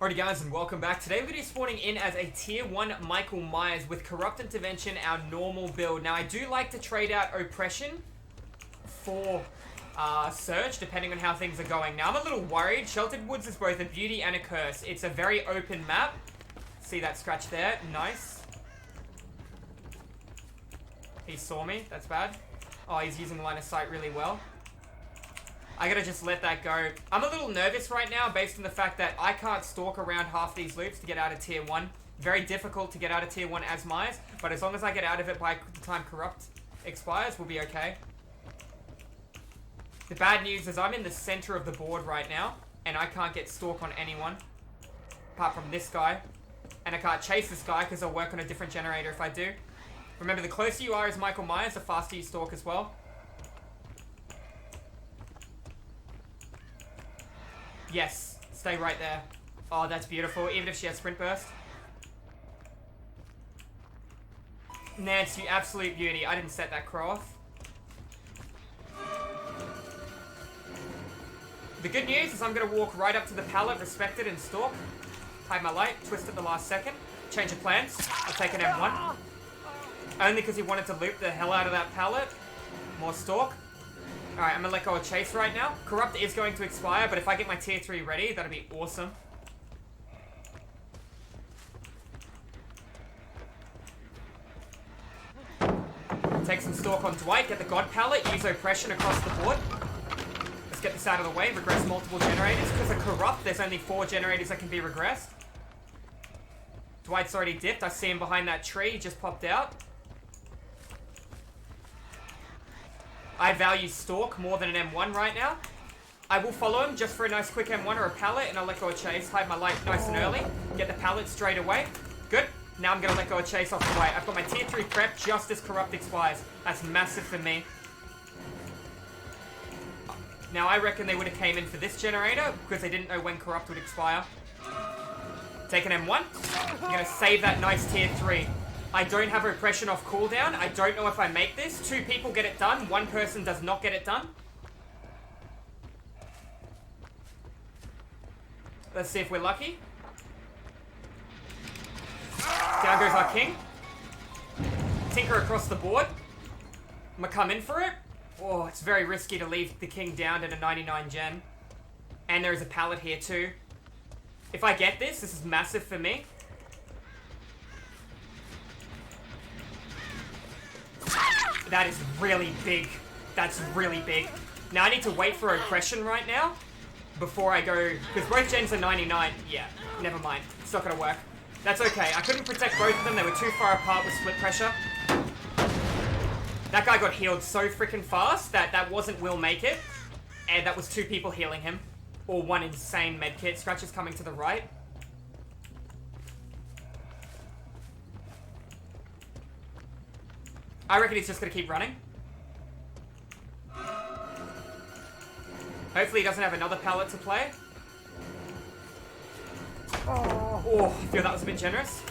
Alrighty guys, and welcome back. Today we're going to be spawning in as a tier 1 Michael Myers with Corrupt Intervention, our normal build. Now I do like to trade out Oppression for Surge, depending on how things are going. Now I'm a little worried. Sheltered Woods is both a beauty and a curse. It's a very open map. See that scratch there? Nice. He saw me. That's bad. Oh, he's using line of sight really well. I gotta just let that go. I'm a little nervous right now based on the fact that I can't stalk around half these loops to get out of tier 1. Very difficult to get out of tier 1 as Myers, but as long as I get out of it by the time Corrupt expires, we'll be okay. The bad news is I'm in the center of the board right now, and I can't get stalk on anyone, apart from this guy. And I can't chase this guy because I'll work on a different generator if I do. Remember, the closer you are as Michael Myers, the faster you stalk as well. Yes, stay right there. Oh, that's beautiful, even if she has sprint burst. Nance, you absolute beauty. I didn't set that crow off. The good news is I'm going to walk right up to the pallet, respect it, and stalk. Hide my light, twist at the last second. Change of plans. I'll take an M1. Only because he wanted to loop the hell out of that pallet. More stalk. Alright, I'm gonna let go of Chase right now. Corrupt is going to expire, but if I get my tier 3 ready, that'll be awesome. Take some stalk on Dwight, get the God pallet, use Oppression across the board. Let's get this out of the way, regress multiple generators. Because of Corrupt, there's only 4 generators that can be regressed. Dwight's already dipped, I see him behind that tree, he just popped out. I value stalk more than an M1 right now. I will follow him just for a nice quick M1 or a pallet, and I'll let go of Chase. Hide my light nice and early. Get the pallet straight away. Good. Now I'm going to let go of Chase off the way. I've got my tier 3 prep just as Corrupt expires. That's massive for me. Now I reckon they would have came in for this generator because they didn't know when Corrupt would expire. Take an M1. I'm going to save that nice tier 3. I don't have Oppression off cooldown. I don't know if I make this. 2 people get it done. 1 person does not get it done. Let's see if we're lucky. Down goes our king. Tinker across the board. I'm gonna come in for it. Oh, it's very risky to leave the king down at a 99 gen. And there is a pallet here too. If I get this, this is massive for me. That is really big. That's really big. Now I need to wait for Oppression right now before I go, because both gens are 99. Yeah, never mind. It's not gonna work. That's okay. I couldn't protect both of them. They were too far apart with split pressure. That guy got healed so freaking fast that that wasn't will make it. And that was 2 people healing him. Or 1 insane medkit. Scratch is coming to the right. I reckon he's just going to keep running. Hopefully he doesn't have another pallet to play. Oh, I feel that was a bit generous.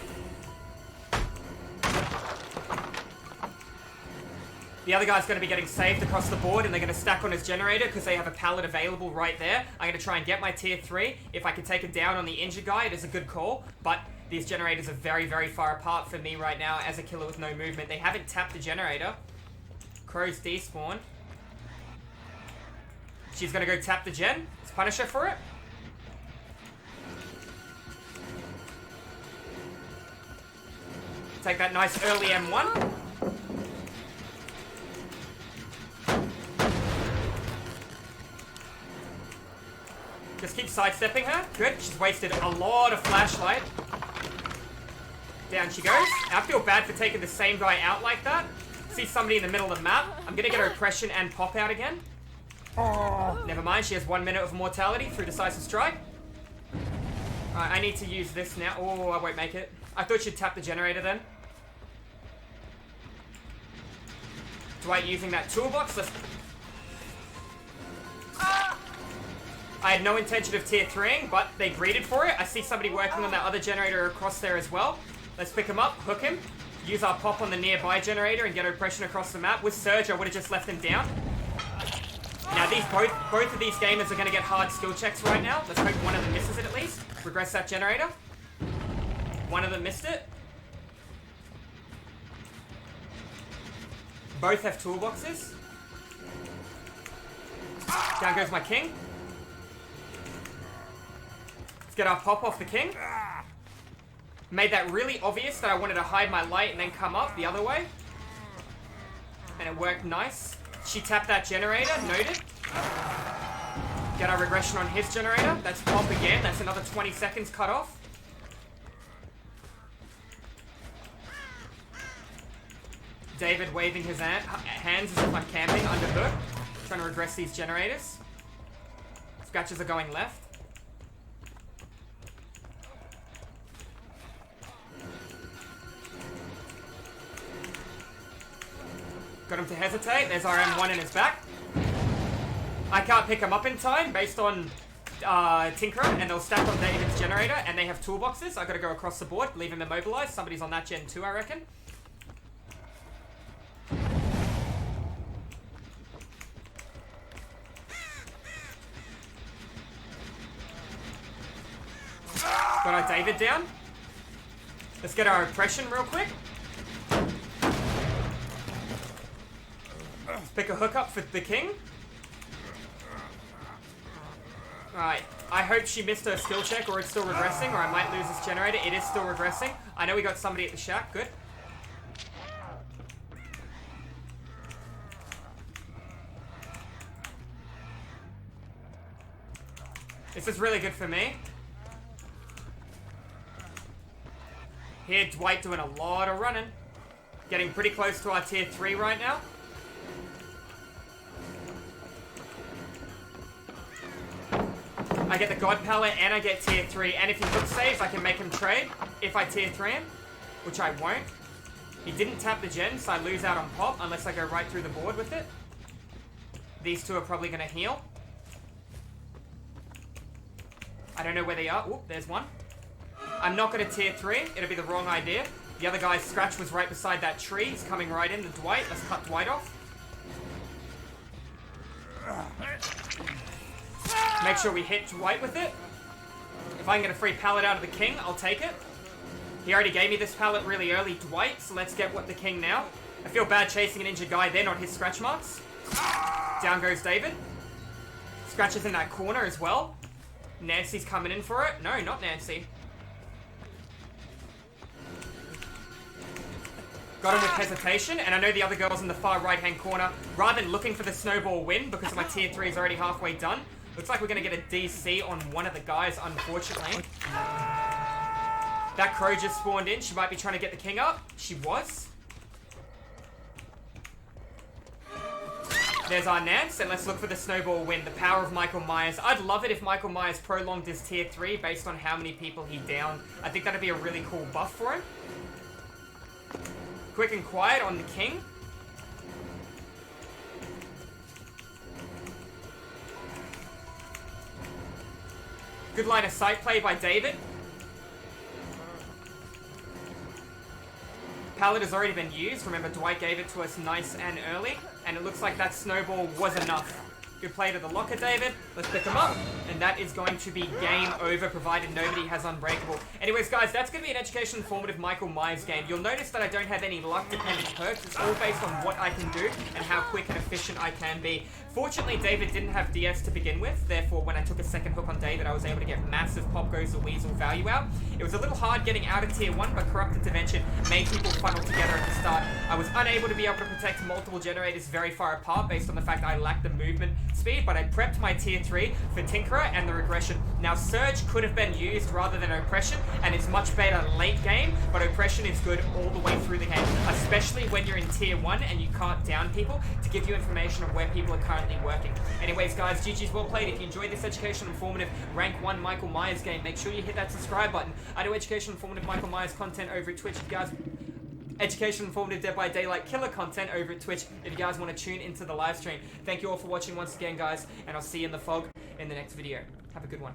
The other guy's going to be getting saved across the board, and they're going to stack on his generator because they have a pallet available right there. I'm going to try and get my tier 3. If I can take it down on the injured guy, it is a good call, but these generators are very, very far apart for me right now as a killer with no movement. They haven't tapped the generator. Crow's despawned. She's going to go tap the gen. Let's punish her for it. Take that nice early M1. Just keep sidestepping her. Good. She's wasted a lot of flashlight. Down she goes. I feel bad for taking the same guy out like that. See somebody in the middle of the map. I'm going to get her Oppression and pop out again. Never mind. She has 1 minute of mortality through Decisive Strike. Alright, I need to use this now. Oh, I won't make it. I thought she'd tap the generator then. Dwight using that toolbox. Let's... I had no intention of tier 3ing, but they greeted for it. I see somebody working on that other generator across there as well. Let's pick him up, hook him, use our pop on the nearby generator and get Oppression across the map. With Surge, I would have just left him down. Now both of these gamers are going to get hard skill checks right now. Let's hope one of them misses it at least. Regress that generator. One of them missed it. Both have toolboxes. Down goes my king. Let's get our pop off the king. Made that really obvious that I wanted to hide my light and then come up the other way. And it worked nice. She tapped that generator, noted. Get our regression on his generator. That's pop again. That's another 20 seconds cut off. David waving his hands as if I'm camping under hook. Trying to regress these generators. Scratches are going left. Got him to hesitate. There's our M1 in his back. I can't pick him up in time based on Tinkerer, and they'll stack on David's generator, and they have toolboxes. I gotta go across the board, leave him immobilized. Somebody's on that gen too, I reckon. Got our David down. Let's get our oppression real quick. Let's pick a hook up for the king. Alright, I hope she missed her skill check or it's still regressing, or I might lose this generator. It is still regressing. I know we got somebody at the shack. Good. This is really good for me. Here, Dwight doing a lot of running. Getting pretty close to our tier 3 right now. I get the God Palette and I get tier 3. And if he hook saves, I can make him trade if I tier 3 him, which I won't. He didn't tap the gen, so I lose out on pop unless I go right through the board with it. These two are probably going to heal. I don't know where they are. Oop, there's one. I'm not going to tier 3. It'll be the wrong idea. The other guy's scratch was right beside that tree. He's coming right into Dwight. Let's cut Dwight off. Make sure we hit Dwight with it. If I can get a free pallet out of the king, I'll take it. He already gave me this pallet really early, Dwight, so let's get what the king now. I feel bad chasing an injured guy. They're not his scratch marks. Down goes David. Scratches in that corner as well. Nancy's coming in for it. No, not Nancy. Got him with hesitation, and I know the other girl's in the far right-hand corner. Rather than looking for the snowball win, because my tier 3 is already halfway done, looks like we're going to get a DC on one of the guys, unfortunately. That crow just spawned in. She might be trying to get the king up. She was. There's our Nance, and let's look for the snowball win. The power of Michael Myers. I'd love it if Michael Myers prolonged his tier 3 based on how many people he downed. I think that'd be a really cool buff for him. Quick and quiet on the king. Good line of sight play by David. Pallet has already been used. Remember, Dwight gave it to us nice and early. And it looks like that snowball was enough. Good play to the locker, David. Let's pick him up. And that is going to be game over, provided nobody has Unbreakable. Anyways, guys, that's going to be an education informative Michael Myers game. You'll notice that I don't have any luck-dependent perks. It's all based on what I can do and how quick and efficient I can be. Fortunately, David didn't have DS to begin with. Therefore, when I took a second hook on David, I was able to get massive Pop Goes the Weasel value out. It was a little hard getting out of tier 1, but Corrupt Intervention made people funnel together at the start. I was unable to be able to protect multiple generators very far apart based on the fact I lacked the movement speed, but I prepped my tier 3 for Tinkerer and the regression. Now, Surge could have been used rather than Oppression, and it's much better late game, but Oppression is good all the way through the game, especially when you're in tier 1 and you can't down people, to give you information on where people are currently working. Anyways, guys, GG's well played. If you enjoyed this education informative rank 1 Michael Myers game, make sure you hit that subscribe button. I do education informative Michael Myers content over at Twitch. If you guys education informative Dead by Daylight killer content over at Twitch if you guys want to tune into the live stream. Thank you all for watching once again, guys, and I'll see you in the fog in the next video. Have a good one.